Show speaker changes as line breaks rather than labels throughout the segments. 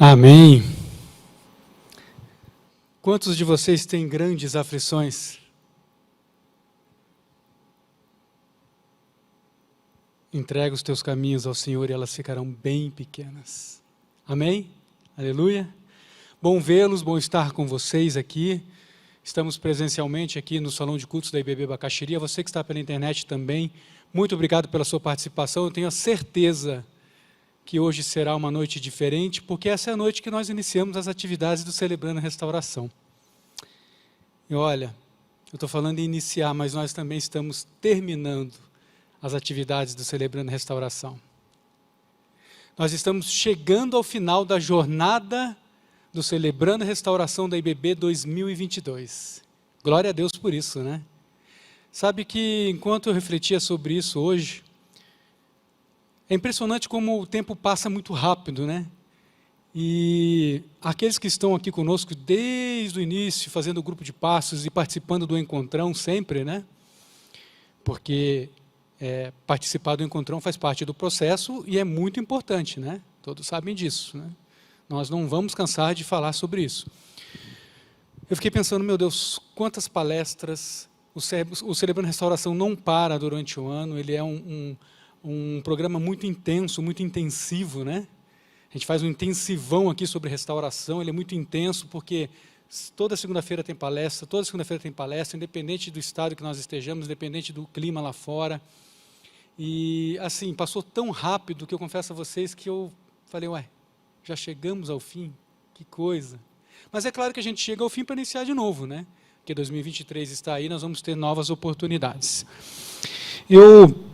Amém. Quantos de vocês têm grandes aflições? Entrega os teus caminhos ao Senhor e elas ficarão bem pequenas. Amém? Aleluia. Bom vê-los, bom estar com vocês aqui. Estamos presencialmente aqui no Salão de Cultos da IBB Bacaxiri. Você que está pela internet também, muito obrigado pela sua participação. Eu tenho a certeza que hoje será uma noite diferente, porque essa é a noite que nós iniciamos as atividades do Celebrando a Restauração. E olha, eu estou falando em iniciar, mas nós também estamos terminando as atividades do Celebrando a Restauração. Nós estamos chegando ao final da jornada do Celebrando a Restauração da IBB 2022. Glória a Deus por isso, né? Sabe que enquanto eu refletia sobre isso hoje, é impressionante como o tempo passa muito rápido, né? E aqueles que estão aqui conosco desde o início, fazendo o grupo de passos e participando do encontrão sempre, né? Porque participar do encontrão faz parte do processo e é muito importante, né? Todos sabem disso, né? Nós não vamos cansar de falar sobre isso. Eu fiquei pensando, meu Deus, quantas palestras, o Celebrando Restauração não para durante o ano, ele é um programa muito intenso, muito intensivo, né? A gente faz um intensivão aqui sobre restauração, ele é muito intenso porque toda segunda-feira tem palestra, independente do estado que nós estejamos, independente do clima lá fora. E assim, passou tão rápido que eu confesso a vocês que eu falei, ué, já chegamos ao fim? Que coisa. Mas é claro que a gente chega ao fim para iniciar de novo, né? Porque 2023 está aí, nós vamos ter novas oportunidades. Eu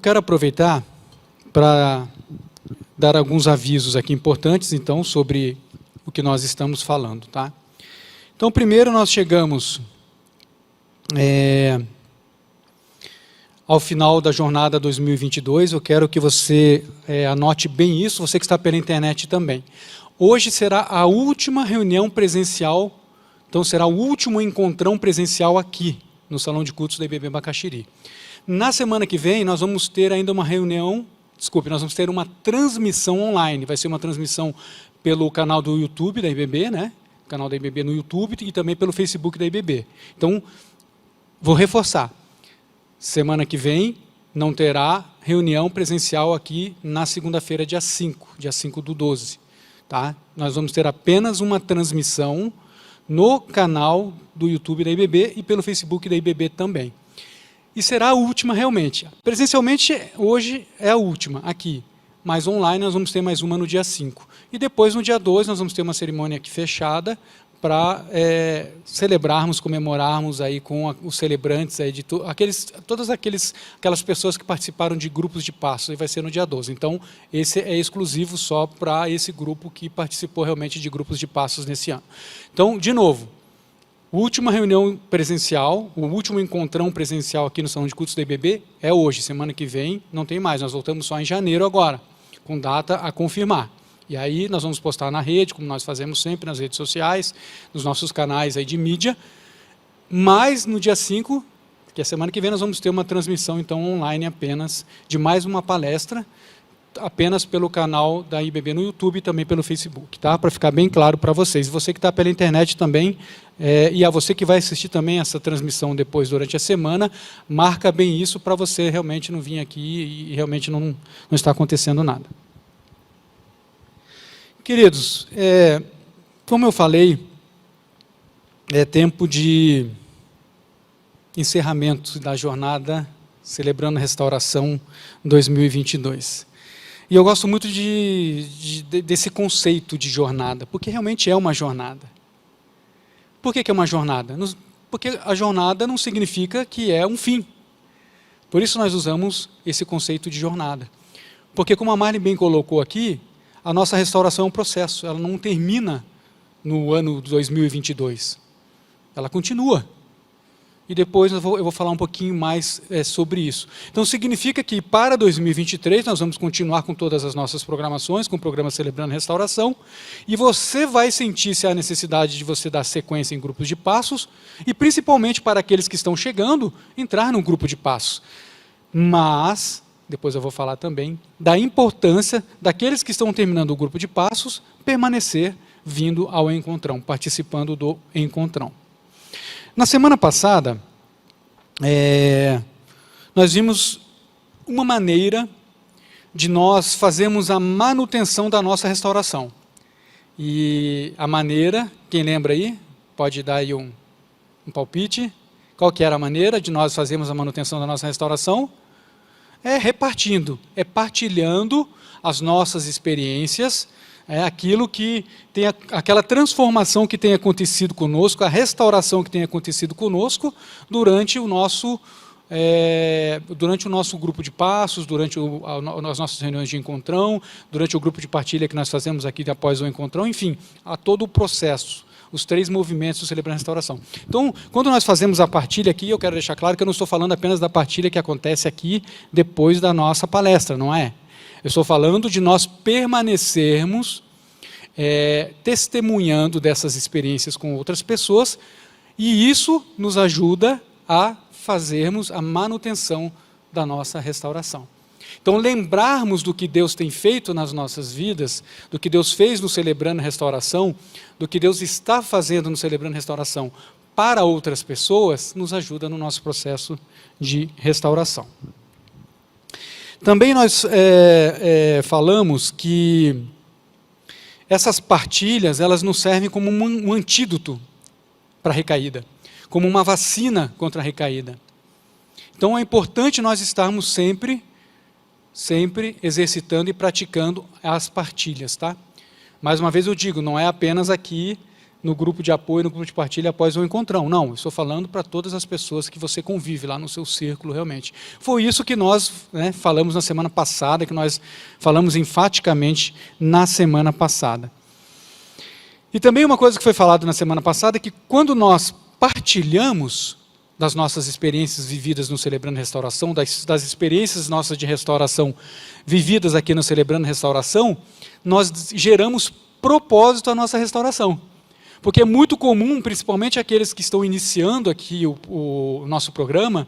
quero aproveitar para dar alguns avisos aqui importantes, então, sobre o que nós estamos falando, tá? Então, primeiro nós chegamos ao final da jornada 2022, eu quero que você anote bem isso, você que está pela internet também. Hoje será a última reunião presencial, então será o último encontrão presencial aqui, no Salão de Cultos da IBB Bacaxiri. Na semana que vem, nós vamos ter ainda uma nós vamos ter uma transmissão online. Vai ser uma transmissão pelo canal do YouTube da IBB, né? O canal da IBB no YouTube e também pelo Facebook da IBB. Então, vou reforçar. Semana que vem não terá reunião presencial aqui na segunda-feira, dia 5/12. Tá? Nós vamos ter apenas uma transmissão no canal do YouTube da IBB e pelo Facebook da IBB também. E será a última realmente. Presencialmente, hoje é a última, aqui. Mas online nós vamos ter mais uma no dia 5. E depois, no dia 2, nós vamos ter uma cerimônia aqui fechada para celebrarmos, comemorarmos aí com os celebrantes, aí de todas aquelas pessoas que participaram de grupos de passos, e vai ser no dia 12. Então, esse é exclusivo só para esse grupo que participou realmente de grupos de passos nesse ano. Então, de novo, última reunião presencial, o último encontrão presencial aqui no Salão de Cultos da IBB é hoje, semana que vem não tem mais, nós voltamos só em janeiro agora, com data a confirmar. E aí nós vamos postar na rede, como nós fazemos sempre nas redes sociais, nos nossos canais aí de mídia, mas no dia 5, que é semana que vem, nós vamos ter uma transmissão então online apenas, de mais uma palestra, apenas pelo canal da IBB no YouTube e também pelo Facebook, tá? Para ficar bem claro para vocês. Você que está pela internet também, e a você que vai assistir também essa transmissão depois, durante a semana, marca bem isso para você realmente não vir aqui e realmente não está acontecendo nada. Queridos, como eu falei, é tempo de encerramento da jornada Celebrando a Restauração 2022. E eu gosto muito desse conceito de jornada, porque realmente é uma jornada. Por que é uma jornada? Porque a jornada não significa que é um fim. Por isso nós usamos esse conceito de jornada. Porque, como a Marli bem colocou aqui, a nossa restauração é um processo, ela não termina no ano 2022. Ela continua. E depois eu vou falar um pouquinho mais sobre isso. Então, significa que para 2023 nós vamos continuar com todas as nossas programações, com o programa Celebrando Restauração, e você vai sentir se há necessidade de você dar sequência em grupos de passos, e principalmente para aqueles que estão chegando, entrar num grupo de passos. Mas depois eu vou falar também, da importância daqueles que estão terminando o grupo de passos permanecer vindo ao encontrão, participando do encontrão. Na semana passada, nós vimos uma maneira de nós fazermos a manutenção da nossa restauração. E a maneira, quem lembra aí, pode dar aí um palpite. Qual que era a maneira de nós fazermos a manutenção da nossa restauração? É repartindo, é partilhando as nossas experiências, aquilo que tem aquela transformação que tem acontecido conosco, a restauração que tem acontecido conosco durante o nosso grupo de passos, durante as nossas reuniões de encontrão, durante o grupo de partilha que nós fazemos aqui após o encontrão, enfim, a todo o processo, os 3 movimentos do Celebrando a Restauração. Então, quando nós fazemos a partilha aqui, eu quero deixar claro que eu não estou falando apenas da partilha que acontece aqui depois da nossa palestra, não é? Eu estou falando de nós permanecermos testemunhando dessas experiências com outras pessoas, e isso nos ajuda a fazermos a manutenção da nossa restauração. Então, lembrarmos do que Deus tem feito nas nossas vidas, do que Deus fez no Celebrando Restauração, do que Deus está fazendo no Celebrando Restauração para outras pessoas, nos ajuda no nosso processo de restauração. Também nós falamos que essas partilhas, elas nos servem como um antídoto para a recaída, como uma vacina contra a recaída. Então é importante nós estarmos sempre exercitando e praticando as partilhas, tá? Mais uma vez eu digo, não é apenas aqui no grupo de apoio, no grupo de partilha após o encontrão, não, eu estou falando para todas as pessoas que você convive lá no seu círculo realmente. Foi isso que nós falamos na semana passada, que nós falamos enfaticamente na semana passada. E também uma coisa que foi falado na semana passada é que quando nós partilhamos das nossas experiências vividas no Celebrando Restauração, das experiências nossas de restauração vividas aqui no Celebrando Restauração, nós geramos propósito à nossa restauração. Porque é muito comum, principalmente aqueles que estão iniciando aqui o nosso programa,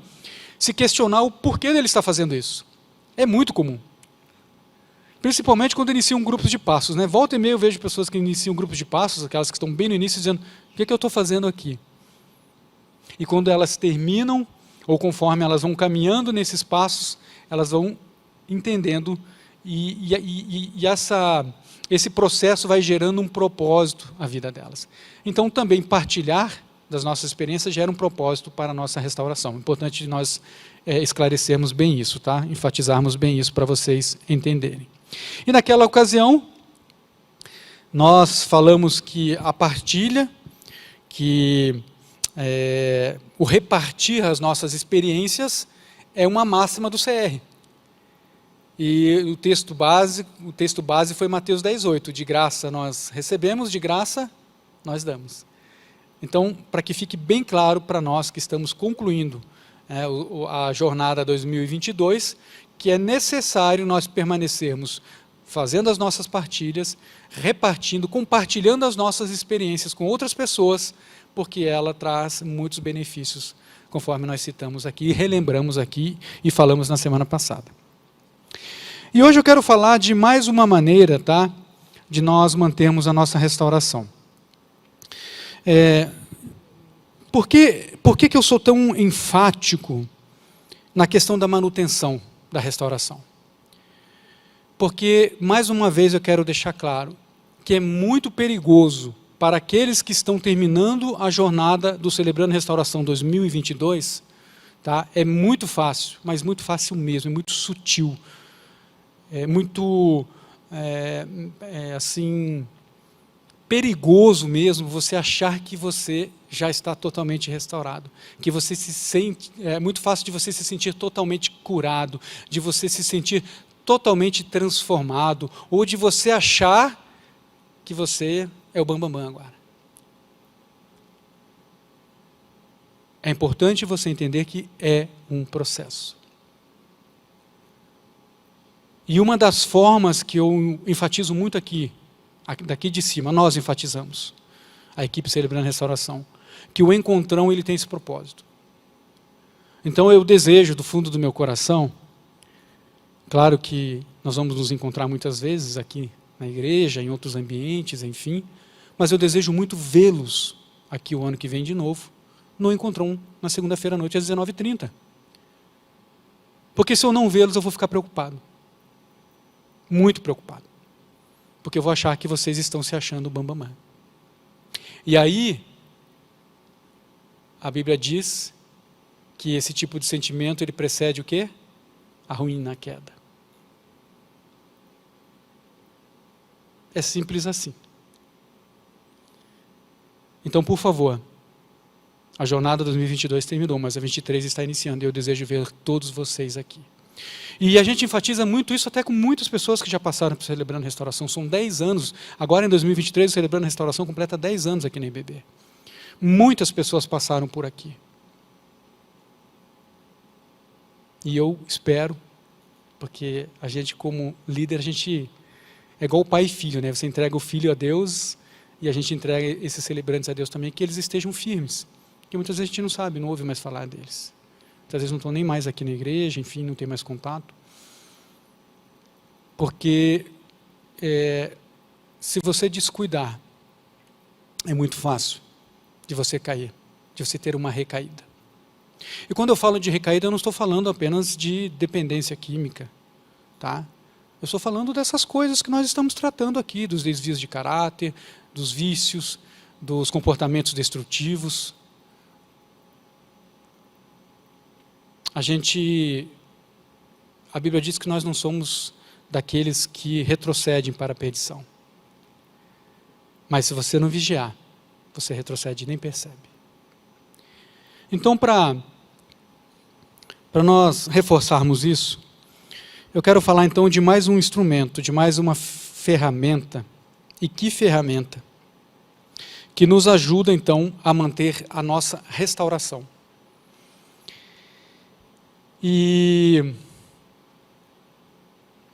se questionar o porquê dele estar fazendo isso. É muito comum. Principalmente quando iniciam grupos de passos. Volta e meia eu vejo pessoas que iniciam grupos de passos, aquelas que estão bem no início, dizendo, o que eu estou fazendo aqui? E quando elas terminam, ou conforme elas vão caminhando nesses passos, elas vão entendendo, e esse processo vai gerando um propósito à vida delas. Então, também partilhar das nossas experiências gera um propósito para a nossa restauração. Importante nós esclarecermos bem isso, tá? Enfatizarmos bem isso para vocês entenderem. E naquela ocasião, nós falamos que a partilha, o repartir as nossas experiências é uma máxima do CR. E o texto base foi Mateus 10:8, de graça nós recebemos, de graça nós damos. Então, para que fique bem claro para nós que estamos concluindo a jornada 2022, que é necessário nós permanecermos fazendo as nossas partilhas, repartindo, compartilhando as nossas experiências com outras pessoas, porque ela traz muitos benefícios, conforme nós citamos aqui, relembramos aqui e falamos na semana passada. E hoje eu quero falar de mais uma maneira, tá, de nós mantermos a nossa restauração. Por que eu sou tão enfático na questão da manutenção da restauração? Porque, mais uma vez, eu quero deixar claro que é muito perigoso para aqueles que estão terminando a jornada do Celebrando Restauração 2022, tá? É muito fácil, mas muito fácil mesmo, é muito sutil, é muito, assim, perigoso mesmo você achar que você já está totalmente restaurado, que você se sente, é muito fácil de você se sentir totalmente curado, de você se sentir totalmente transformado, ou de você achar que você é o bambambam agora. É importante você entender que é um processo. E uma das formas que eu enfatizo muito aqui, daqui de cima, nós enfatizamos, a equipe Celebrando a Restauração, que o encontrão ele tem esse propósito. Então eu desejo do fundo do meu coração Claro que nós vamos nos encontrar muitas vezes aqui na igreja, em outros ambientes, enfim, mas eu desejo muito vê-los aqui o ano que vem de novo, no Encontron, na segunda-feira à noite, às 19h30. Porque se eu não vê-los, eu vou ficar preocupado. Muito preocupado. Porque eu vou achar que vocês estão se achando bambamã. E aí, a Bíblia diz que esse tipo de sentimento, ele precede o quê? A ruína, na queda. É simples assim. Então, por favor, a jornada 2022 terminou, mas a 23 está iniciando e eu desejo ver todos vocês aqui. E a gente enfatiza muito isso até com muitas pessoas que já passaram por Celebrando Restauração. São 10 anos, agora em 2023, o Celebrando Restauração completa 10 anos aqui na IBB. Muitas pessoas passaram por aqui. E eu espero, porque a gente como líder, a gente é igual o pai e filho, né? Você entrega o filho a Deus e a gente entrega esses celebrantes a Deus também, que eles estejam firmes. Porque muitas vezes a gente não sabe, não ouve mais falar deles. Muitas vezes não estão nem mais aqui na igreja, enfim, não tem mais contato. Porque se você descuidar, é muito fácil de você cair, de você ter uma recaída. E quando eu falo de recaída, eu não estou falando apenas de dependência química, tá? Eu estou falando dessas coisas que nós estamos tratando aqui, dos desvios de caráter, dos vícios, dos comportamentos destrutivos. A Bíblia diz que nós não somos daqueles que retrocedem para a perdição. Mas se você não vigiar, você retrocede e nem percebe. Então, para nós reforçarmos isso, eu quero falar então de mais um instrumento, de mais uma ferramenta. E que ferramenta? Que nos ajuda então a manter a nossa restauração. E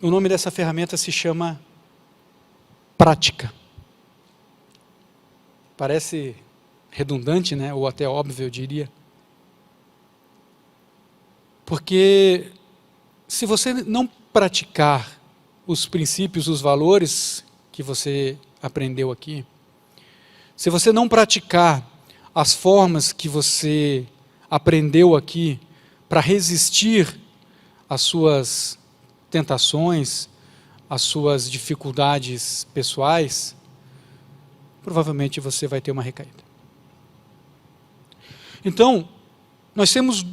o nome dessa ferramenta se chama prática. Parece redundante, né? Ou até óbvio, eu diria. Porque se você não praticar os princípios, os valores que você aprendeu aqui, se você não praticar as formas que você aprendeu aqui para resistir às suas tentações, às suas dificuldades pessoais, provavelmente você vai ter uma recaída. Então, nós temos,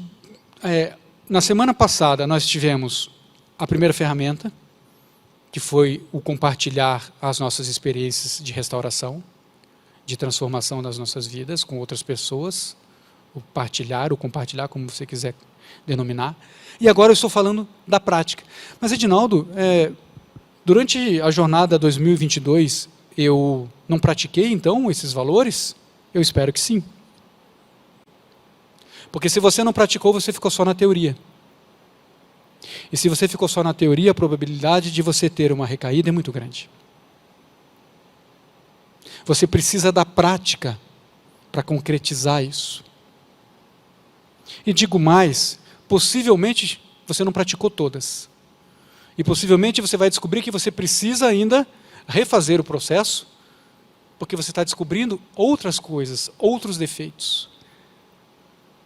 na semana passada, nós tivemos a primeira ferramenta, que foi o compartilhar as nossas experiências de restauração, de transformação das nossas vidas com outras pessoas, o compartilhar, como você quiser denominar. E agora eu estou falando da prática. Mas, Edinaldo, durante a jornada 2022, eu não pratiquei, então, esses valores? Eu espero que sim. Porque se você não praticou, você ficou só na teoria. E se você ficou só na teoria, a probabilidade de você ter uma recaída é muito grande. Você precisa da prática para concretizar isso. E digo mais, possivelmente você não praticou todas. E possivelmente você vai descobrir que você precisa ainda refazer o processo, porque você está descobrindo outras coisas, outros defeitos,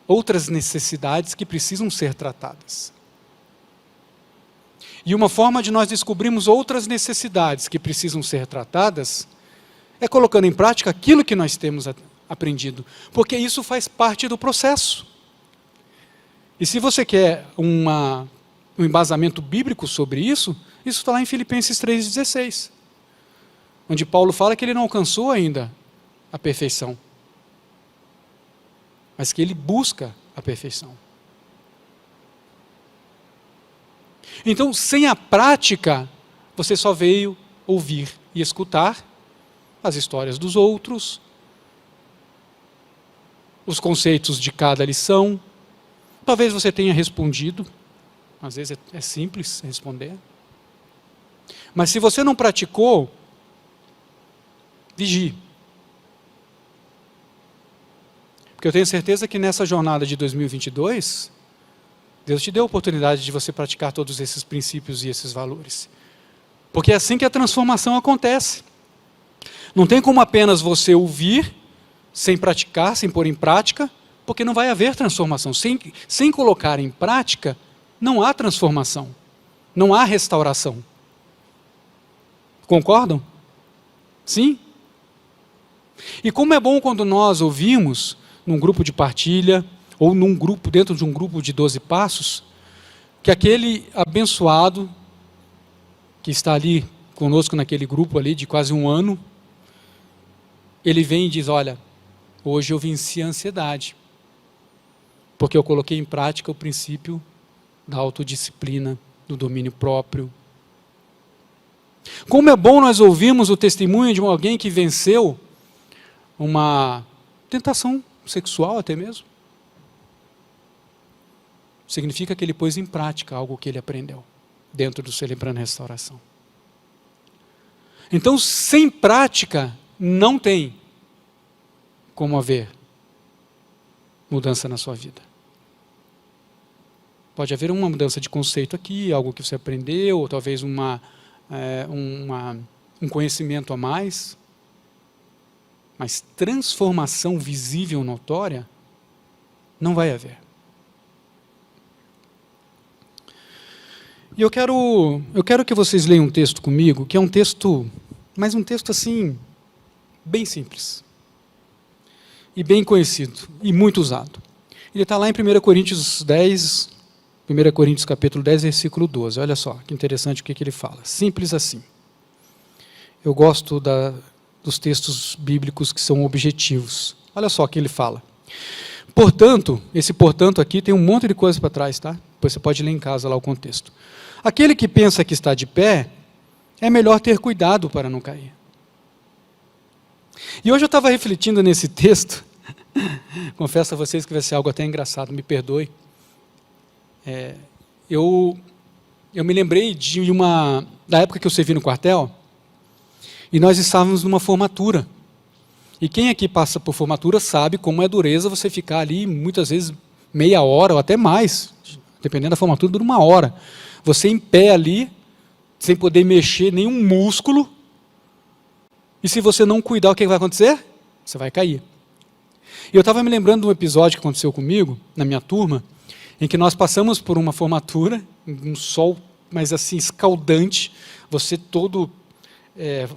outras necessidades que precisam ser tratadas. E uma forma de nós descobrirmos outras necessidades que precisam ser tratadas é colocando em prática aquilo que nós temos aprendido, porque isso faz parte do processo. E se você quer um embasamento bíblico sobre isso está lá em Filipenses 3,16, onde Paulo fala que ele não alcançou ainda a perfeição, mas que ele busca a perfeição. Então, sem a prática, você só veio ouvir e escutar as histórias dos outros, os conceitos de cada lição. Talvez você tenha respondido, às vezes é simples responder. Mas se você não praticou, vigie. Porque eu tenho certeza que nessa jornada de 2022, Deus te deu a oportunidade de você praticar todos esses princípios e esses valores. Porque é assim que a transformação acontece. Não tem como apenas você ouvir, sem praticar, sem pôr em prática, porque não vai haver transformação. Sem colocar em prática, não há transformação. Não há restauração. Concordam? Sim? E como é bom quando nós ouvimos, num grupo de partilha, ou dentro de um grupo de 12 passos, que aquele abençoado, que está ali conosco naquele grupo ali de quase um ano, ele vem e diz, olha, hoje eu venci a ansiedade, porque eu coloquei em prática o princípio da autodisciplina, do domínio próprio. Como é bom nós ouvirmos o testemunho de alguém que venceu uma tentação sexual até mesmo. Significa que ele pôs em prática algo que ele aprendeu dentro do Celebrando a Restauração. Então, sem prática, não tem como haver mudança na sua vida. Pode haver uma mudança de conceito aqui, algo que você aprendeu, ou talvez um conhecimento a mais, mas transformação visível, notória, não vai haver. E eu quero que vocês leiam um texto comigo, que é um texto, mas um texto assim, bem simples, e bem conhecido, e muito usado. Ele está lá em 1 Coríntios 10, 1 Coríntios capítulo 10, versículo 12. Olha só, que interessante o que ele fala. Simples assim. Eu gosto dos textos bíblicos que são objetivos. Olha só o que ele fala. Portanto, esse portanto aqui tem um monte de coisa para trás, tá? Depois você pode ler em casa lá o contexto. Aquele que pensa que está de pé, é melhor ter cuidado para não cair. E hoje eu estava refletindo nesse texto, confesso a vocês que vai ser algo até engraçado, me perdoe. Eu me lembrei da época que eu servi no quartel, e nós estávamos numa formatura. E quem aqui passa por formatura sabe como é dureza você ficar ali, muitas vezes, meia hora ou até mais, dependendo da formatura, dura 1 hora. Você em pé ali, sem poder mexer nenhum músculo, e se você não cuidar, o que vai acontecer? Você vai cair. E eu estava me lembrando de um episódio que aconteceu comigo, na minha turma, em que nós passamos por uma formatura, um sol, mas assim, escaldante, você todo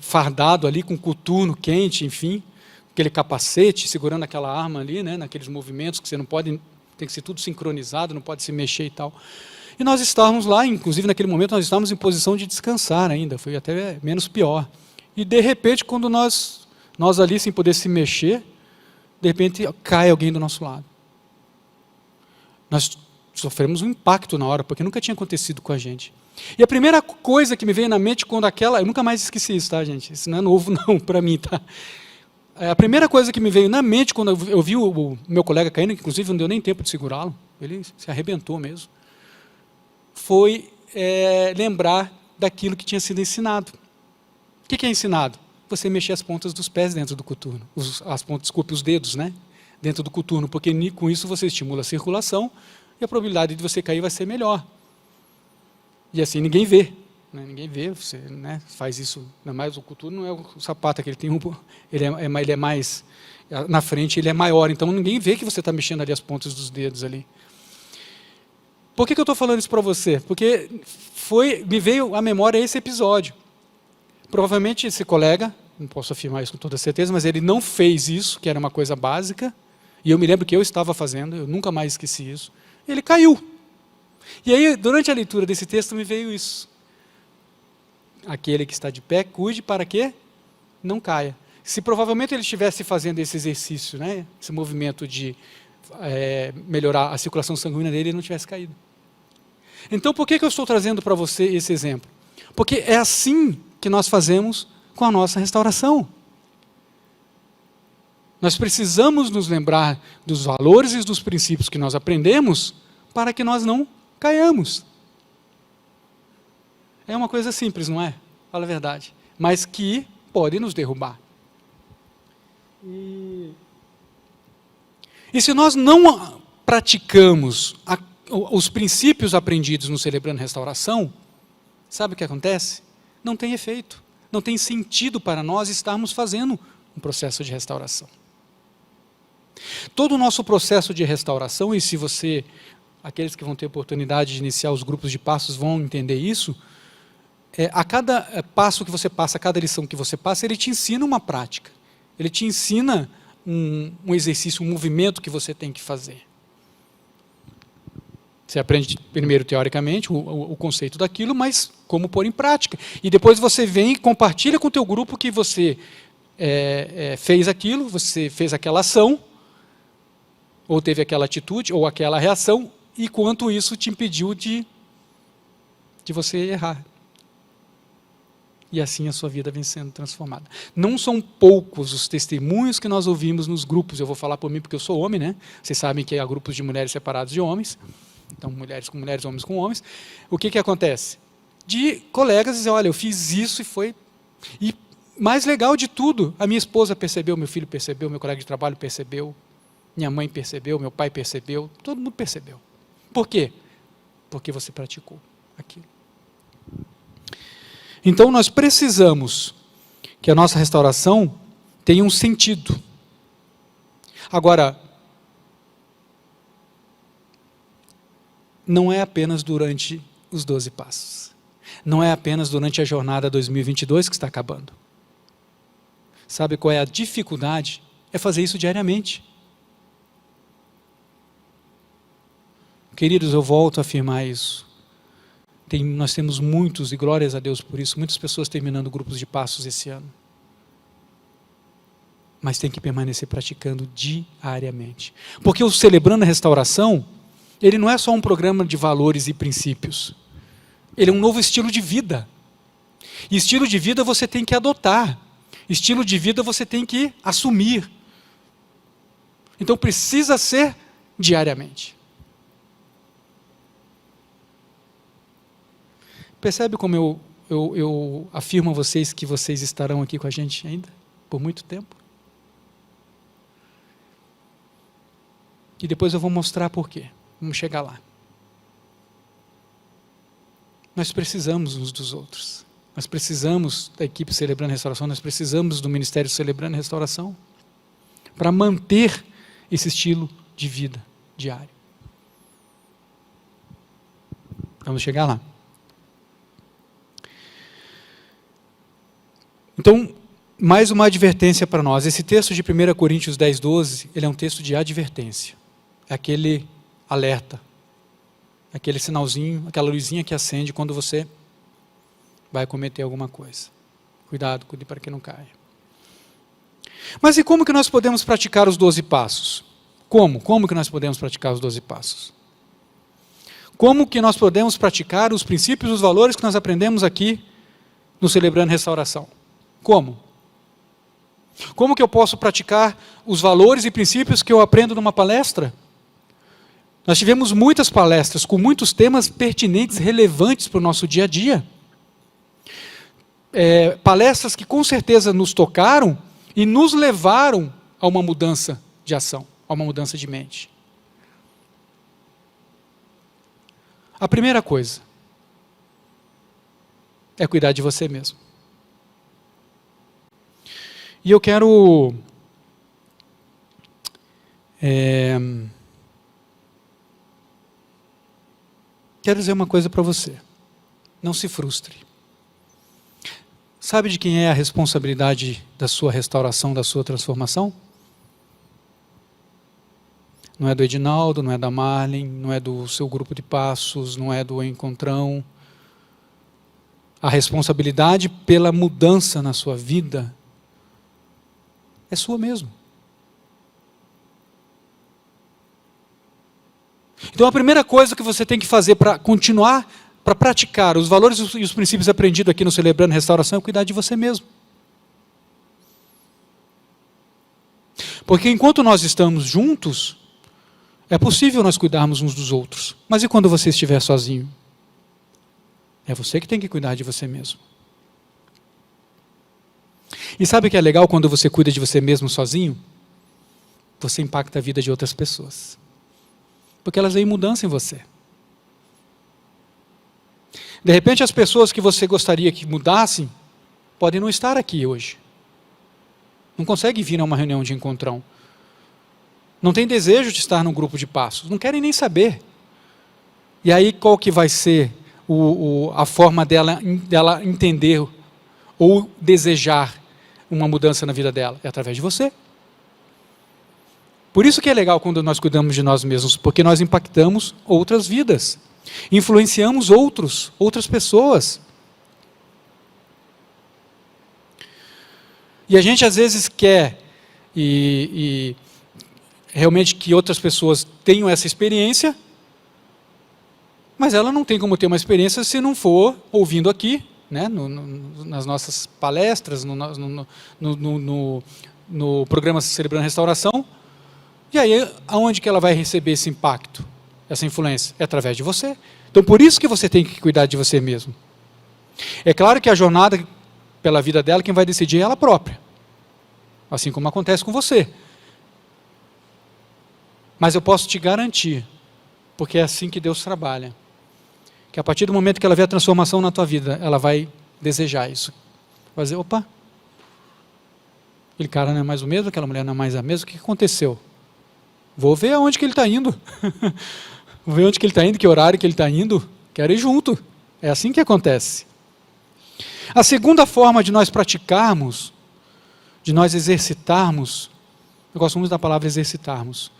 fardado ali, com coturno quente, enfim, aquele capacete, segurando aquela arma ali, né, naqueles movimentos que você não pode, tem que ser tudo sincronizado, não pode se mexer e tal. E nós estávamos lá, inclusive naquele momento, nós estávamos em posição de descansar ainda, foi até menos pior. E de repente, quando nós ali, sem poder se mexer, de repente cai alguém do nosso lado. Nós sofremos um impacto na hora, porque nunca tinha acontecido com a gente. E a primeira coisa que me veio na mente quando eu nunca mais esqueci isso, tá, gente? Isso não é novo não para mim, tá? A primeira coisa que me veio na mente quando eu vi o meu colega caindo, que inclusive não deu nem tempo de segurá-lo, ele se arrebentou mesmo, foi lembrar daquilo que tinha sido ensinado. O que é ensinado? Você mexer as pontas dos pés dentro do coturno, os dedos, né? Dentro do coturno, porque com isso você estimula a circulação e a probabilidade de você cair vai ser melhor. E assim ninguém vê. Né? Ninguém vê, você faz isso, ainda mais o coturno não é o sapato que ele tem, ele é mais, na frente ele é maior, então ninguém vê que você está mexendo ali as pontas dos dedos ali. Por que eu estou falando isso para você? Porque me veio à memória esse episódio. Provavelmente esse colega, não posso afirmar isso com toda certeza, mas ele não fez isso, que era uma coisa básica, e eu me lembro que eu estava fazendo, eu nunca mais esqueci isso. Ele caiu. E aí, durante a leitura desse texto, me veio isso. Aquele que está de pé, cuide para que não caia. Se provavelmente ele estivesse fazendo esse exercício, né, esse movimento de melhorar a circulação sanguínea dele, ele não tivesse caído. Então, por que eu estou trazendo para você esse exemplo? Porque é assim que nós fazemos com a nossa restauração. Nós precisamos nos lembrar dos valores e dos princípios que nós aprendemos para que nós não caiamos. É uma coisa simples, não é? Fala a verdade. Mas que pode nos derrubar. E se nós não praticamos os princípios aprendidos no Celebrando Restauração, sabe o que acontece? Não tem efeito, não tem sentido para nós estarmos fazendo um processo de restauração. Todo o nosso processo de restauração, e se você, aqueles que vão ter oportunidade de iniciar os grupos de passos vão entender isso, a cada passo que você passa, a cada lição que você passa, ele te ensina uma prática, ele te ensina um exercício, um movimento que você tem que fazer. Você aprende primeiro teoricamente o conceito daquilo, mas como pôr em prática. E depois você vem e compartilha com o teu grupo que você fez aquilo, você fez aquela ação, ou teve aquela atitude, ou aquela reação, e quanto isso te impediu de você errar. E assim a sua vida vem sendo transformada. Não são poucos os testemunhos que nós ouvimos nos grupos. Eu vou falar por mim porque eu sou homem, né? Vocês sabem que há grupos de mulheres separados de homens. Então, mulheres com mulheres, homens com homens. O que acontece? De colegas dizer, olha, eu fiz isso e foi... E mais legal de tudo, a minha esposa percebeu, meu filho percebeu, meu colega de trabalho percebeu, minha mãe percebeu, meu pai percebeu, todo mundo percebeu. Por quê? Porque você praticou aquilo. Então, nós precisamos que a nossa restauração tenha um sentido. Agora, não é apenas durante os 12 passos. Não é apenas durante a jornada 2022 que está acabando. Sabe qual é a dificuldade? É fazer isso diariamente. Queridos, eu volto a afirmar isso. Nós temos muitos, e glórias a Deus por isso, muitas pessoas terminando grupos de passos esse ano. Mas tem que permanecer praticando diariamente. Porque o Celebrando a Restauração, ele não é só um programa de valores e princípios. Ele é um novo estilo de vida. E estilo de vida você tem que adotar. Estilo de vida você tem que assumir. Então precisa ser diariamente. Percebe como eu afirmo a vocês que vocês estarão aqui com a gente ainda, por muito tempo? E depois eu vou mostrar por quê. Vamos chegar lá. Nós precisamos uns dos outros. Nós precisamos da equipe Celebrando a Restauração, nós precisamos do Ministério Celebrando a Restauração, para manter esse estilo de vida diário. Vamos chegar lá. Então, mais uma advertência para nós. Esse texto de 1 Coríntios 10, 12, ele é um texto de advertência. É aquele alerta, aquele sinalzinho, aquela luzinha que acende quando você vai cometer alguma coisa. Cuidado, cuide para que não caia. Mas e como que nós podemos praticar os 12 passos? Como? Como que nós podemos praticar os 12 passos? Como que nós podemos praticar os princípios e os valores que nós aprendemos aqui no Celebrando Restauração? Como? Como que eu posso praticar os valores e princípios que eu aprendo numa palestra? Nós tivemos muitas palestras com muitos temas pertinentes, relevantes para o nosso dia a dia. Palestras que com certeza nos tocaram e nos levaram a uma mudança de ação, a uma mudança de mente. A primeira coisa é cuidar de você mesmo. E eu quero dizer uma coisa para você. Não se frustre. Sabe de quem é a responsabilidade da sua restauração, da sua transformação? Não é do Edinaldo, não é da Marlene, não é do seu grupo de passos, não é do Encontrão. A responsabilidade pela mudança na sua vida é sua mesmo. Então a primeira coisa que você tem que fazer para continuar, para praticar os valores e os princípios aprendidos aqui no Celebrando Restauração é cuidar de você mesmo. Porque enquanto nós estamos juntos, é possível nós cuidarmos uns dos outros. Mas e quando você estiver sozinho? É você que tem que cuidar de você mesmo. E sabe o que é legal quando você cuida de você mesmo sozinho? Você impacta a vida de outras pessoas. Porque elas veem mudança em você. De repente, as pessoas que você gostaria que mudassem podem não estar aqui hoje. Não conseguem vir a uma reunião de encontrão. Não tem desejo de estar no grupo de passos. Não querem nem saber. E aí, qual que vai ser a forma dela entender ou desejar uma mudança na vida dela? É através de você. Por isso que é legal quando nós cuidamos de nós mesmos, porque nós impactamos outras vidas. Influenciamos outras pessoas. E a gente às vezes quer realmente que outras pessoas tenham essa experiência, mas ela não tem como ter uma experiência se não for ouvindo aqui, né, nas nossas palestras, no programa Celebrando Restauração. E aí, aonde que ela vai receber esse impacto, essa influência? É através de você. Então, por isso que você tem que cuidar de você mesmo. É claro que a jornada pela vida dela, quem vai decidir é ela própria. Assim como acontece com você. Mas eu posso te garantir, porque é assim que Deus trabalha, que a partir do momento que ela vê a transformação na tua vida, ela vai desejar isso. Vai dizer, opa, aquele cara não é mais o mesmo, aquela mulher não é mais a mesma, o que aconteceu? Vou ver aonde que ele está indo. Vou ver onde que ele está indo, que horário que ele está indo. Quero ir junto. É assim que acontece. A segunda forma de nós praticarmos, de nós exercitarmos, eu gosto muito da palavra exercitarmos.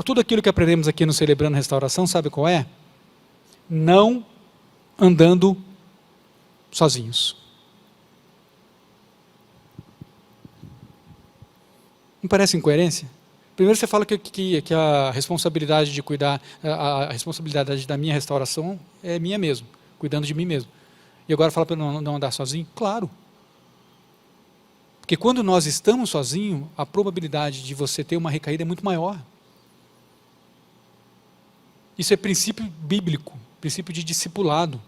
Tudo aquilo que aprendemos aqui no Celebrando Restauração, sabe qual é? Não andando sozinhos. Não parece incoerência? Primeiro você fala que a responsabilidade de cuidar, a responsabilidade da minha restauração é minha mesmo, cuidando de mim mesmo. E agora fala para eu não andar sozinho? Claro. Porque quando nós estamos sozinhos, a probabilidade de você ter uma recaída é muito maior. Isso é princípio bíblico, princípio de discipulado.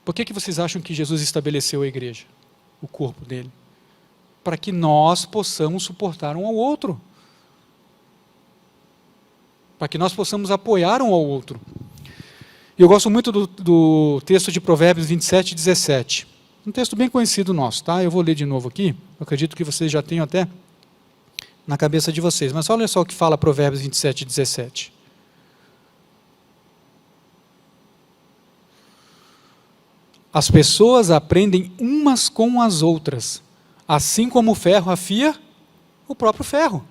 Por que vocês acham que Jesus estabeleceu a igreja, o corpo dele? Para que nós possamos suportar um ao outro. Para que nós possamos apoiar um ao outro. E eu gosto muito do texto de Provérbios 27, 17. Um texto bem conhecido nosso, tá? Eu vou ler de novo aqui. Eu acredito que vocês já tenham até na cabeça de vocês. Mas olha só o que fala Provérbios 27, 17. As pessoas aprendem umas com as outras, assim como o ferro afia o próprio ferro.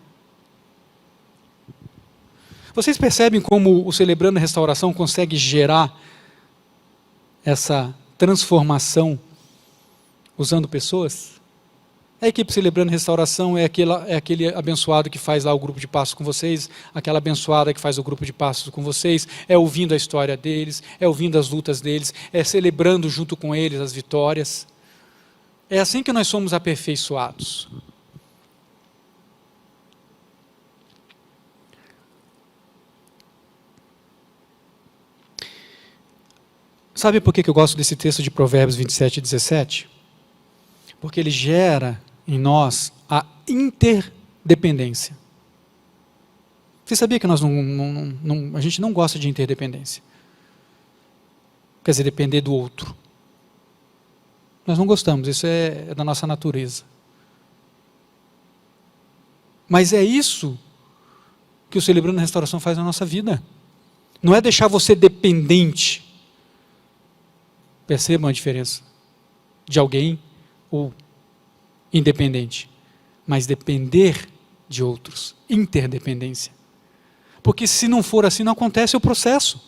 Vocês percebem como o Celebrando Restauração consegue gerar essa transformação usando pessoas? A equipe Celebrando Restauração é aquele abençoado que faz lá o grupo de passos com vocês, aquela abençoada que faz o grupo de passos com vocês, é ouvindo a história deles, é ouvindo as lutas deles, é celebrando junto com eles as vitórias. É assim que nós somos aperfeiçoados. Sabe por que eu gosto desse texto de Provérbios 27 e 17? Porque ele gera em nós a interdependência. Você sabia que a gente não gosta de interdependência? Quer dizer, depender do outro. Nós não gostamos, isso é da nossa natureza. Mas é isso que o Celebrando a Restauração faz na nossa vida. Não é deixar você dependente. Percebam a diferença de alguém ou independente, mas depender de outros, interdependência. Porque se não for assim, não acontece o processo.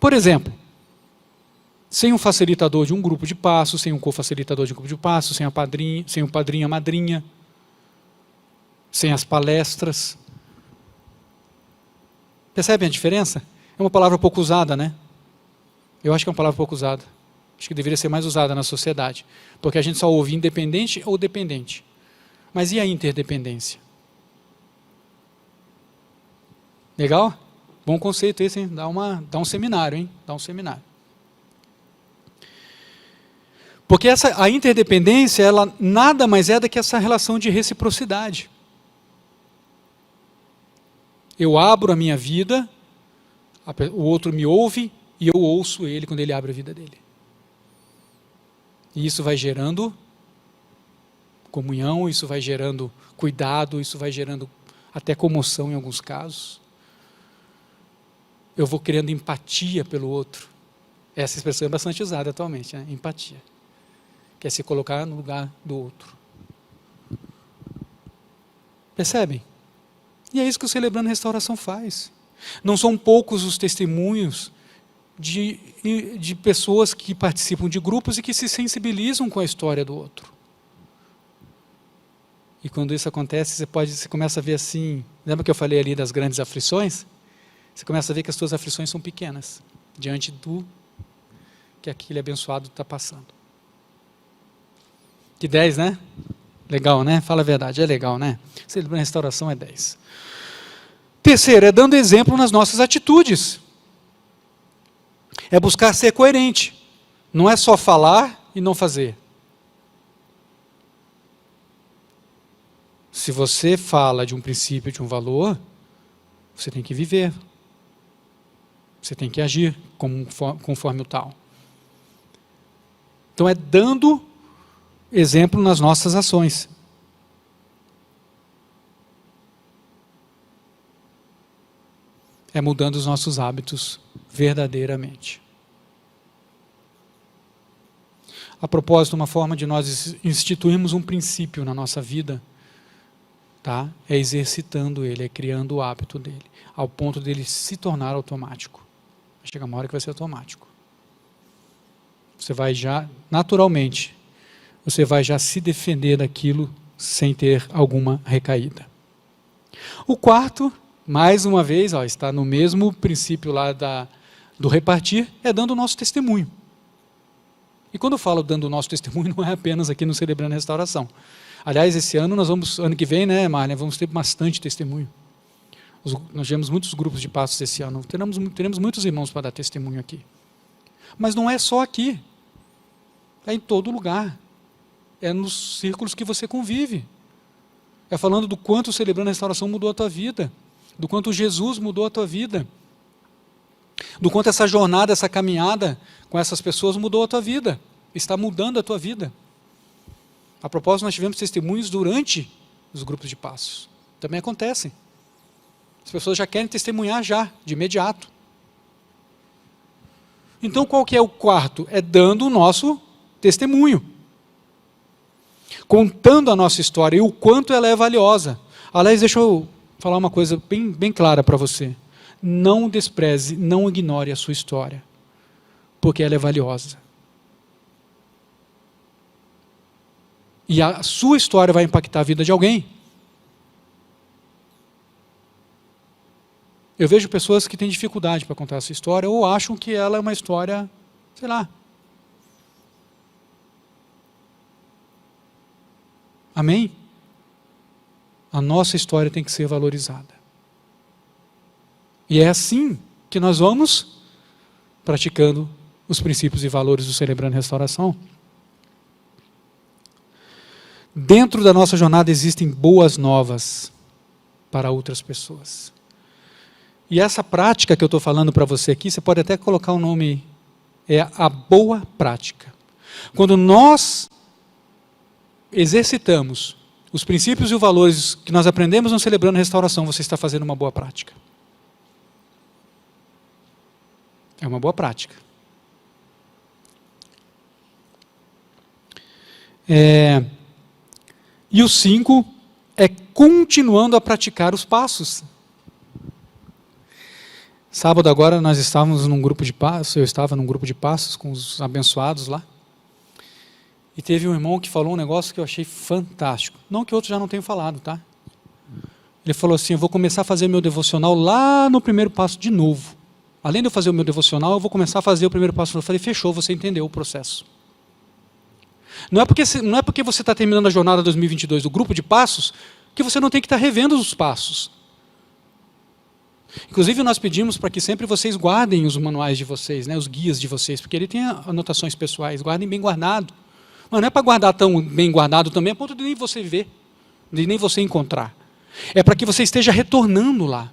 Por exemplo, sem um facilitador de um grupo de passos, sem um co-facilitador de um grupo de passos, sem um padrinho, a madrinha, sem as palestras. Percebem a diferença? É uma palavra pouco usada, né? Eu acho que é uma palavra pouco usada. Acho que deveria ser mais usada na sociedade. Porque a gente só ouve independente ou dependente. Mas e a interdependência? Legal? Bom conceito esse, hein? Dá um seminário, hein? Dá um seminário. Porque a interdependência, ela nada mais é do que essa relação de reciprocidade. Eu abro a minha vida, o outro me ouve, e eu ouço ele quando ele abre a vida dele. E isso vai gerando comunhão, isso vai gerando cuidado, isso vai gerando até comoção em alguns casos. Eu vou criando empatia pelo outro. Essa expressão é bastante usada atualmente, né? Empatia. Que é se colocar no lugar do outro. Percebem? E é isso que o Celebrando Restauração faz. Não são poucos os testemunhos de pessoas que participam de grupos e que se sensibilizam com a história do outro. E quando isso acontece, você começa a ver assim, lembra que eu falei ali das grandes aflições? Você começa a ver que as suas aflições são pequenas, diante do que aquele abençoado está passando. Que 10, né? Legal, né? Fala a verdade, é legal, né? Celebrando Restauração é 10. Terceiro, é dando exemplo nas nossas atitudes. É buscar ser coerente. Não é só falar e não fazer. Se você fala de um princípio, de um valor, você tem que viver. Você tem que agir conforme o tal. Então é dando exemplo nas nossas ações. É mudando os nossos hábitos verdadeiramente. A propósito, uma forma de nós instituirmos um princípio na nossa vida, tá? É exercitando ele, é criando o hábito dele, ao ponto dele se tornar automático. Chega uma hora que vai ser automático. Você vai já, naturalmente, você vai já se defender daquilo sem ter alguma recaída. O quarto, mais uma vez, está no mesmo princípio lá do repartir, é dando o nosso testemunho. E quando eu falo dando o nosso testemunho, não é apenas aqui no Celebrando Restauração. Aliás, esse ano ano que vem, né, Marlia, vamos ter bastante testemunho. Nós tivemos muitos grupos de passos esse ano, teremos muitos irmãos para dar testemunho aqui. Mas não é só aqui, é em todo lugar, é nos círculos que você convive. É falando do quanto o Celebrando a Restauração mudou a tua vida, do quanto Jesus mudou a tua vida, do quanto essa jornada, essa caminhada com essas pessoas mudou a tua vida, está mudando a tua vida. A propósito, nós tivemos testemunhos durante os grupos de passos, também acontecem. As pessoas já querem testemunhar de imediato. Então, qual que é o quarto? É dando o nosso testemunho. Contando a nossa história e o quanto ela é valiosa. Aliás, deixa eu falar uma coisa bem clara para você. Não despreze, não ignore a sua história, porque ela é valiosa. E a sua história vai impactar a vida de alguém. Eu vejo pessoas que têm dificuldade para contar essa história ou acham que ela é uma história, sei lá. Amém? A nossa história tem que ser valorizada. E é assim que nós vamos praticando os princípios e valores do Celebrando Restauração. Dentro da nossa jornada existem boas novas para outras pessoas. E essa prática que eu estou falando para você aqui, você pode até colocar o nome, é a boa prática. Quando nós exercitamos os princípios e os valores que nós aprendemos no Celebrando a Restauração, você está fazendo uma boa prática. É uma boa prática. E o 5 é continuando a praticar os passos. Sábado agora nós estávamos num grupo de passos, eu estava num grupo de passos com os abençoados lá. E teve um irmão que falou um negócio que eu achei fantástico. Não que outros já não tenham falado, tá? Ele falou assim, eu vou começar a fazer meu devocional lá no primeiro passo de novo. Além de eu fazer o meu devocional, eu vou começar a fazer o primeiro passo. Eu falei, fechou, você entendeu o processo. Não é porque você está terminando a jornada 2022 do grupo de passos, que você não tem que estar revendo os passos. Inclusive, nós pedimos para que sempre vocês guardem os manuais de vocês, né, os guias de vocês, porque ele tem anotações pessoais, guardem bem guardado. Mas não é para guardar tão bem guardado também, a ponto de nem você ver, de nem você encontrar. É para que você esteja retornando lá.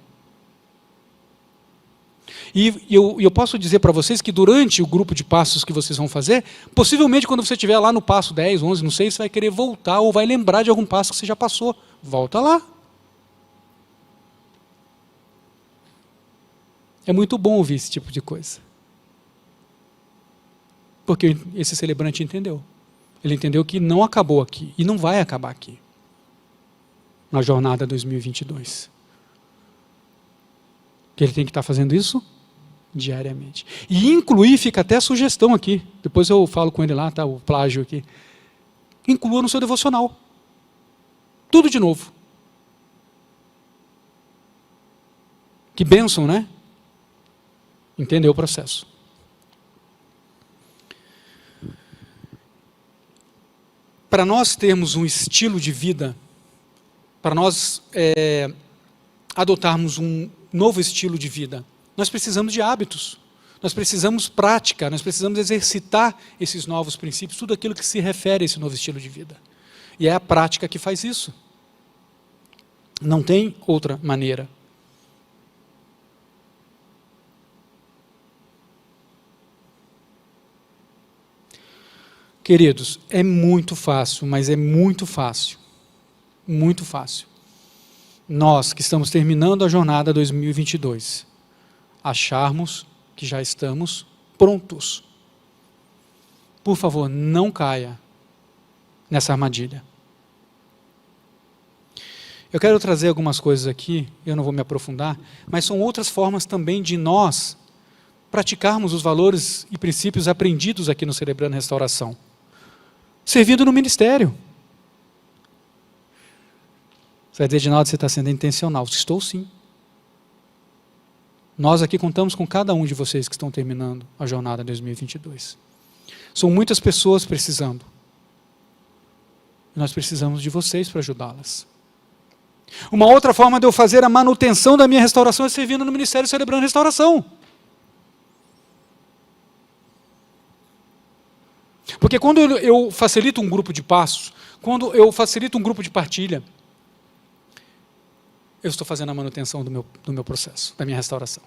E eu posso dizer para vocês que durante o grupo de passos que vocês vão fazer, possivelmente quando você estiver lá no passo 10, 11, não sei, você vai querer voltar ou vai lembrar de algum passo que você já passou. Volta lá. É muito bom ouvir esse tipo de coisa. Porque esse celebrante entendeu. Ele entendeu que não acabou aqui e não vai acabar aqui. Na jornada 2022. Que ele tem que estar fazendo isso diariamente. E incluir, fica até a sugestão aqui. Depois eu falo com ele lá, tá, o plágio aqui. Inclua no seu devocional. Tudo de novo. Que bênção, né? Entendeu o processo. Para nós termos um estilo de vida, para nós adotarmos um novo estilo de vida, nós precisamos de hábitos, nós precisamos prática, nós precisamos exercitar esses novos princípios, tudo aquilo que se refere a esse novo estilo de vida. E é a prática que faz isso. Não tem outra maneira. Queridos, é muito fácil, mas é muito fácil. Muito fácil. Nós que estamos terminando a jornada 2022, acharmos que já estamos prontos. Por favor, não caia nessa armadilha. Eu quero trazer algumas coisas aqui, eu não vou me aprofundar, mas são outras formas também de nós praticarmos os valores e princípios aprendidos aqui no Celebrando Restauração. Servindo no ministério. Você vai dizer, Edinaldo, você está sendo intencional. Estou sim. Nós aqui contamos com cada um de vocês que estão terminando a jornada 2022. São muitas pessoas precisando. E nós precisamos de vocês para ajudá-las. Uma outra forma de eu fazer a manutenção da minha restauração é servindo no ministério Celebrando Restauração. Porque quando eu facilito um grupo de passos, quando eu facilito um grupo de partilha, eu estou fazendo a manutenção do meu processo, da minha restauração.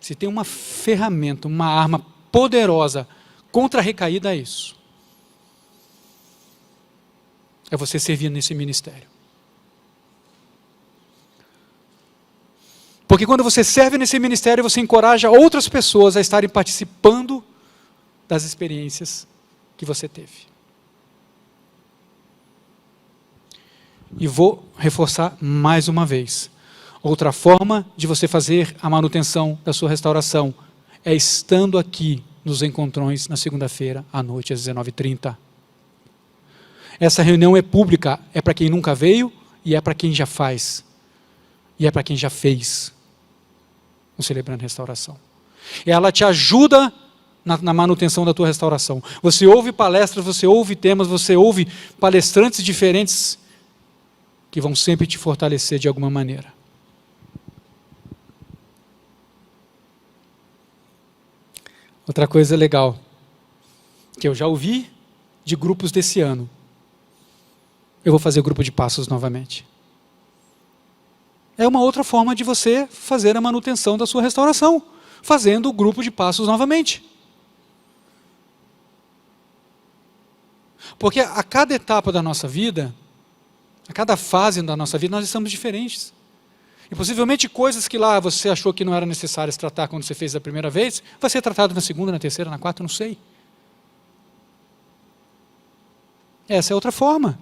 Se tem uma ferramenta, uma arma poderosa contra a recaída, é isso. É você servir nesse ministério. Porque quando você serve nesse ministério, você encoraja outras pessoas a estarem participando das experiências que você teve. E vou reforçar mais uma vez. Outra forma de você fazer a manutenção da sua restauração é estando aqui nos encontrões na segunda-feira à noite às 19h30. Essa reunião é pública, é para quem nunca veio e é para quem já faz. E é para quem já fez o Celebrando Restauração. Ela te ajuda na manutenção da tua restauração. Você ouve palestras, você ouve temas, você ouve palestrantes diferentes que vão sempre te fortalecer de alguma maneira. Outra coisa legal, que eu já ouvi de grupos desse ano. Eu vou fazer o grupo de passos novamente. É uma outra forma de você fazer a manutenção da sua restauração, fazendo o grupo de passos novamente. Porque a cada etapa da nossa vida, a cada fase da nossa vida, nós estamos diferentes. E possivelmente coisas que lá você achou que não eram necessárias tratar quando você fez a primeira vez, vai ser tratado na segunda, na terceira, na quarta, não sei. Essa é outra forma.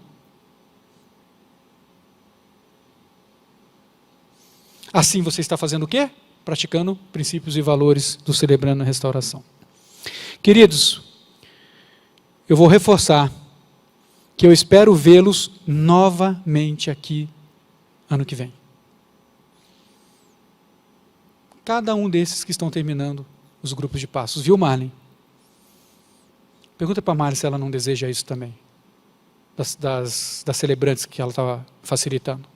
Assim você está fazendo o quê? Praticando princípios e valores do Celebrando a Restauração. Queridos, eu vou reforçar que eu espero vê-los novamente aqui ano que vem. Cada um desses que estão terminando os grupos de passos. Viu, Marlene? Pergunta para a Marlene se ela não deseja isso também. Das celebrantes que ela estava facilitando.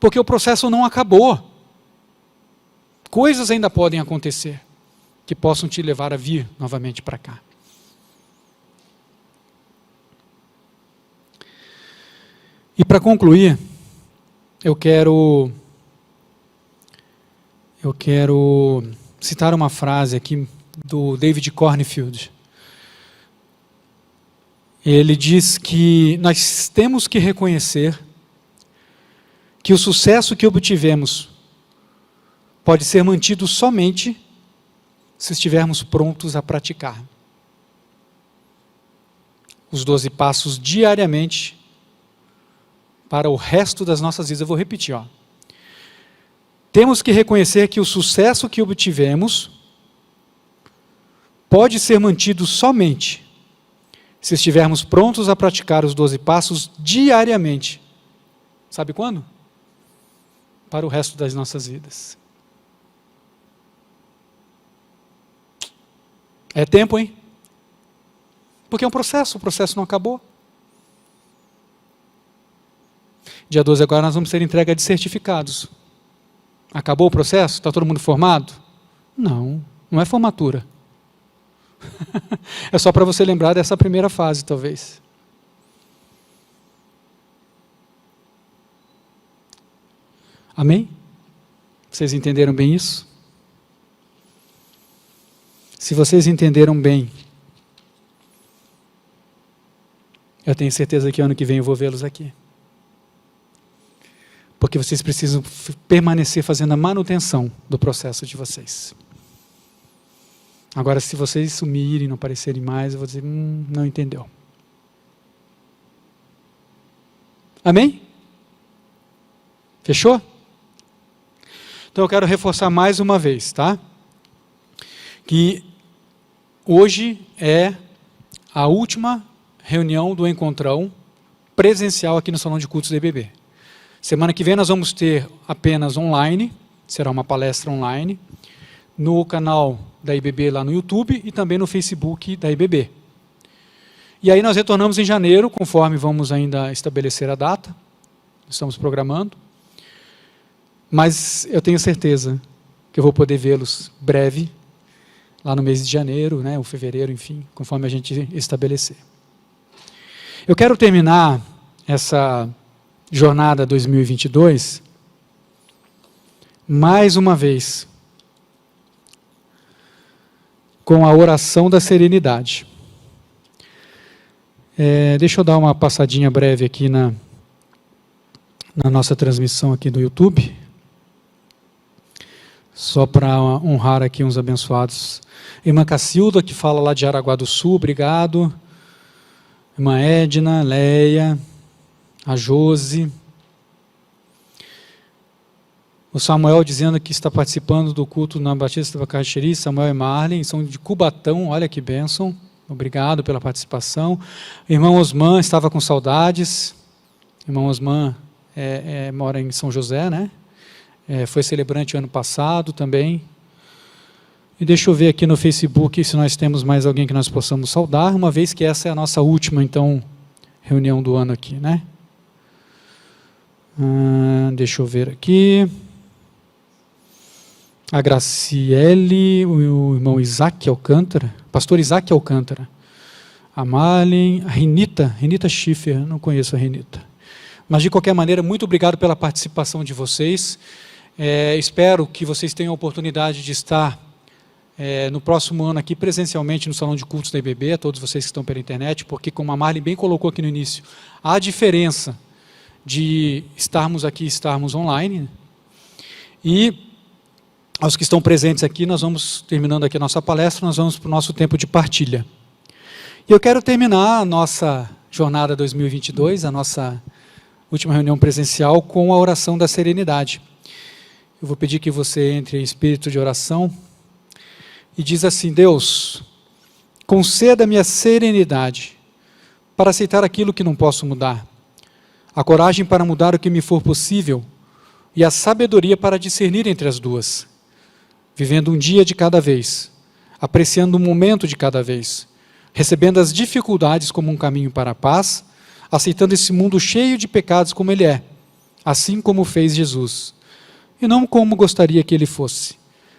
Porque o processo não acabou. Coisas ainda podem acontecer que possam te levar a vir novamente para cá. E para concluir, eu quero citar uma frase aqui do David Cornfield. Ele diz que nós temos que reconhecer que o sucesso que obtivemos pode ser mantido somente se estivermos prontos a praticar os 12 passos diariamente para o resto das nossas vidas. Eu vou repetir, ó. Temos que reconhecer que o sucesso que obtivemos pode ser mantido somente se estivermos prontos a praticar os 12 passos diariamente. Sabe quando? Para o resto das nossas vidas. É tempo, hein? Porque é um processo, o processo não acabou. Dia 12 agora nós vamos ter entrega de certificados. Acabou o processo? Está todo mundo formado? Não, não é formatura. É só para você lembrar dessa primeira fase, talvez. Amém? Vocês entenderam bem isso? Se vocês entenderam bem, eu tenho certeza que ano que vem eu vou vê-los aqui. Porque vocês precisam permanecer fazendo a manutenção do processo de vocês. Agora, se vocês sumirem, não aparecerem mais, eu vou dizer, não entendeu. Amém? Fechou? Então eu quero reforçar mais uma vez, tá? Que hoje é a última reunião do Encontrão presencial aqui no Salão de Cultos da IBB. Semana que vem nós vamos ter apenas online, será uma palestra online, no canal da IBB lá no YouTube e também no Facebook da IBB. E aí nós retornamos em janeiro, conforme vamos ainda estabelecer a data, estamos programando, mas eu tenho certeza que eu vou poder vê-los breve, lá no mês de janeiro, né, ou fevereiro, enfim, conforme a gente estabelecer. Eu quero terminar essa jornada 2022, mais uma vez, com a oração da serenidade. Deixa eu dar uma passadinha breve aqui na nossa transmissão aqui do YouTube, só para honrar aqui uns abençoados. Irmã Cacilda, que fala lá de Jaraguá do Sul, obrigado. Irmã Edna, Leia, a Josi. O Samuel dizendo que está participando do culto na Batista da Bacaxeri, Samuel e Marlene, são de Cubatão, olha que bênção, obrigado pela participação. Irmão Osman estava com saudades, irmão Osman mora em São José, né? Foi celebrante ano passado também. E deixa eu ver aqui no Facebook se nós temos mais alguém que nós possamos saudar, uma vez que essa é a nossa última, então, reunião do ano aqui, né? Deixa eu ver aqui. A Graciele, o irmão Isaac Alcântara, pastor Isaac Alcântara, a Marlene, a Renita Schiffer, não conheço a Renita. Mas, de qualquer maneira, muito obrigado pela participação de vocês. Espero que vocês tenham a oportunidade de estar no próximo ano aqui presencialmente no Salão de Cultos da IBB, a todos vocês que estão pela internet, porque, como a Marlene bem colocou aqui no início, há diferença de estarmos aqui e estarmos online. E aos que estão presentes aqui, nós vamos, terminando aqui a nossa palestra, nós vamos para o nosso tempo de partilha. E eu quero terminar a nossa jornada 2022, a nossa última reunião presencial, com a oração da serenidade. Eu vou pedir que você entre em espírito de oração e diz assim: Deus, conceda-me a serenidade para aceitar aquilo que não posso mudar, a coragem para mudar o que me for possível e a sabedoria para discernir entre as duas, vivendo um dia de cada vez, apreciando um momento de cada vez, recebendo as dificuldades como um caminho para a paz, aceitando esse mundo cheio de pecados como ele é, assim como fez Jesus, e não como gostaria que ele fosse,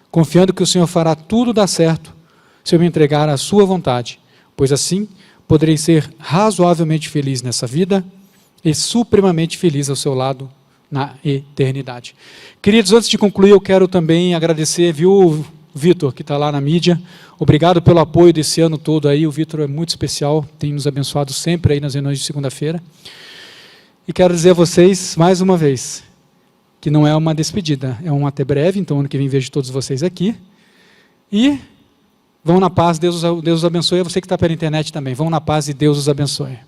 confiando que o Senhor fará tudo dar certo se eu me entregar à sua vontade, pois assim poderei ser razoavelmente feliz nessa vida e supremamente feliz ao seu lado na eternidade. Queridos, antes de concluir, eu quero também agradecer, viu, Vitor, que está lá na mídia. Obrigado pelo apoio desse ano todo aí. O Vitor é muito especial, tem nos abençoado sempre aí nas reuniões de segunda-feira. E quero dizer a vocês, mais uma vez, que não é uma despedida, é um até breve, então ano que vem vejo todos vocês aqui. E vão na paz, Deus os abençoe. A você que está pela internet também, vão na paz e Deus os abençoe.